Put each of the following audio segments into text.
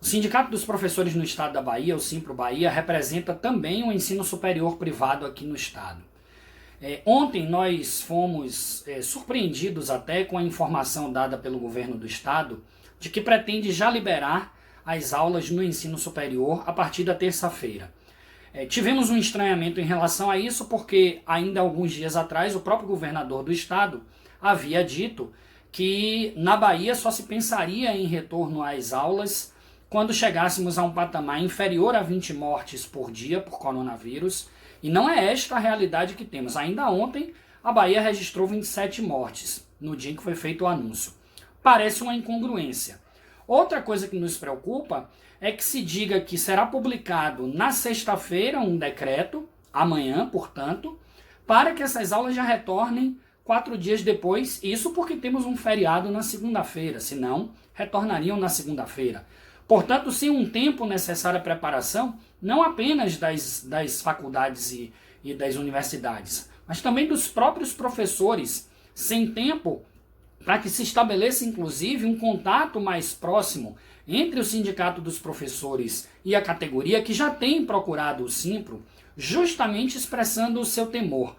O Sindicato dos Professores no Estado da Bahia, o Simpro Bahia, representa também o ensino superior privado aqui no Estado. Ontem nós fomos surpreendidos até com a informação dada pelo governo do Estado de que pretende já liberar as aulas no ensino superior a partir da terça-feira. Tivemos um estranhamento em relação a isso porque ainda alguns dias atrás o próprio governador do Estado havia dito que na Bahia só se pensaria em retorno às aulas quando chegássemos a um patamar inferior a 20 mortes por dia por coronavírus, e não é esta a realidade que temos. Ainda ontem, a Bahia registrou 27 mortes, no dia em que foi feito o anúncio. Parece uma incongruência. Outra coisa que nos preocupa é que se diga que será publicado na sexta-feira um decreto, amanhã, portanto, para que essas aulas já retornem 4 dias depois, isso porque temos um feriado na segunda-feira, senão retornariam na segunda-feira. Portanto, sem um tempo necessário à preparação, não apenas das faculdades e das universidades, mas também dos próprios professores, sem tempo para que se estabeleça, inclusive, um contato mais próximo entre o Sindicato dos Professores e a categoria que já tem procurado o Simpro, justamente expressando o seu temor.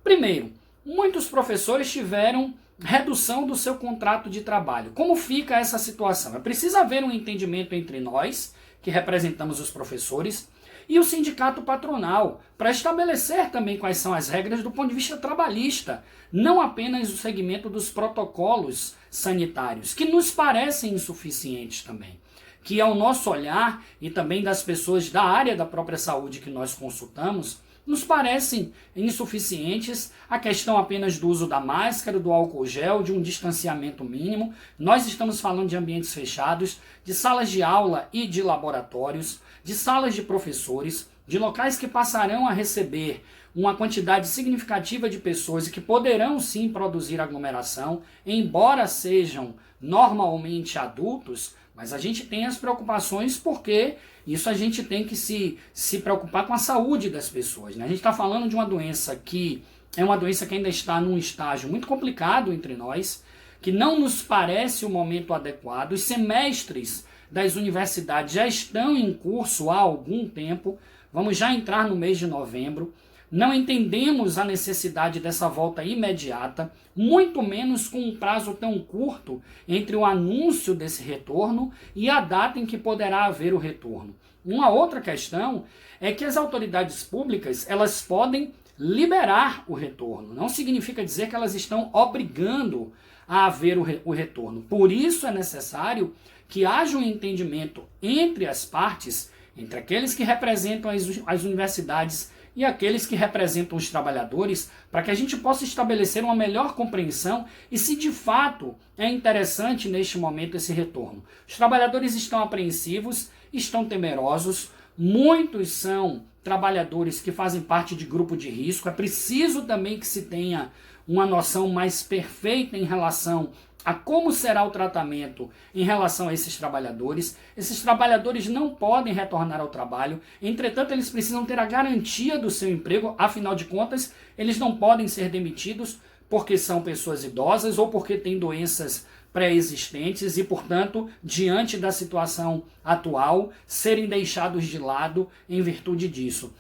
Primeiro, muitos professores tiveram redução do seu contrato de trabalho. Como fica essa situação? É preciso haver um entendimento entre nós, que representamos os professores, e o sindicato patronal, para estabelecer também quais são as regras do ponto de vista trabalhista, não apenas o segmento dos protocolos sanitários, que nos parecem insuficientes também, que ao nosso olhar, e também das pessoas da área da própria saúde que nós consultamos, nos parecem insuficientes a questão apenas do uso da máscara, do álcool gel, de um distanciamento mínimo. Nós estamos falando de ambientes fechados, de salas de aula e de laboratórios, de salas de professores, de locais que passarão a receber uma quantidade significativa de pessoas e que poderão sim produzir aglomeração, embora sejam normalmente adultos, mas a gente tem as preocupações porque isso a gente tem que se preocupar com a saúde das pessoas, né? A gente está falando de uma doença que é uma doença que ainda está num estágio muito complicado entre nós, que não nos parece o momento adequado. Os semestres das universidades já estão em curso há algum tempo, vamos já entrar no mês de novembro. Não entendemos a necessidade dessa volta imediata, muito menos com um prazo tão curto entre o anúncio desse retorno e a data em que poderá haver o retorno. Uma outra questão é que as autoridades públicas elas podem liberar o retorno. Não significa dizer que elas estão obrigando a haver o retorno. Por isso é necessário que haja um entendimento entre as partes, entre aqueles que representam as universidades e aqueles que representam os trabalhadores, para que a gente possa estabelecer uma melhor compreensão e se de fato é interessante neste momento esse retorno. Os trabalhadores estão apreensivos, estão temerosos, muitos são trabalhadores que fazem parte de grupo de risco. É preciso também que se tenha uma noção mais perfeita em relação a como será o tratamento em relação a esses trabalhadores. Esses trabalhadores não podem retornar ao trabalho, entretanto eles precisam ter a garantia do seu emprego, afinal de contas eles não podem ser demitidos porque são pessoas idosas ou porque têm doenças pré-existentes e, portanto, diante da situação atual, serem deixados de lado em virtude disso.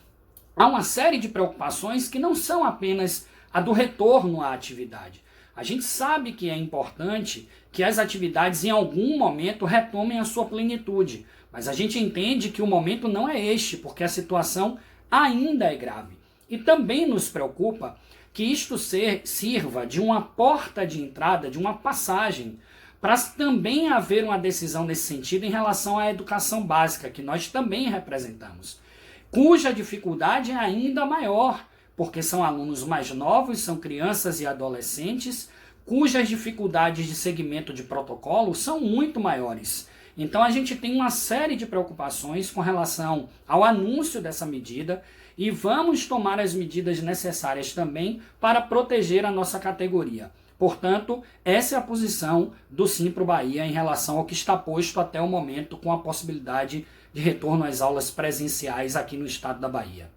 Há uma série de preocupações que não são apenas a do retorno à atividade. A gente sabe que é importante que as atividades em algum momento retomem a sua plenitude, mas a gente entende que o momento não é este, porque a situação ainda é grave. E também nos preocupa que isto sirva de uma porta de entrada, de uma passagem, para também haver uma decisão nesse sentido em relação à educação básica, que nós também representamos, cuja dificuldade é ainda maior, porque são alunos mais novos, são crianças e adolescentes, cujas dificuldades de seguimento de protocolo são muito maiores. Então a gente tem uma série de preocupações com relação ao anúncio dessa medida e vamos tomar as medidas necessárias também para proteger a nossa categoria. Portanto, essa é a posição do Simpro Bahia em relação ao que está posto até o momento com a possibilidade de retorno às aulas presenciais aqui no estado da Bahia.